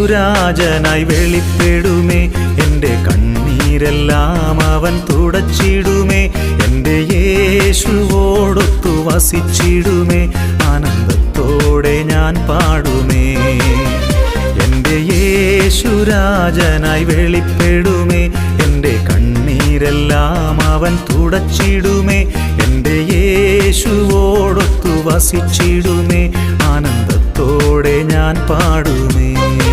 യേശുരാജനായി വെളിപ്പെടുമേ. എൻ്റെ കണ്ണീരെല്ലാം അവൻ തുടച്ചിടുമേ. എൻ്റെ യേശുവോടൊത്തു വസിച്ചിടുമേ. ആനന്ദത്തോടെ ഞാൻ പാടുമേ. എൻ്റെ യേശുരാജനായി വെളിപ്പെടുമേ. എൻ്റെ കണ്ണീരെല്ലാം അവൻ തുടച്ചിടുമേ. എൻ്റെ യേശുവോടൊത്തു വസിച്ചിടുമേ. ആനന്ദത്തോടെ ഞാൻ പാടുമേ.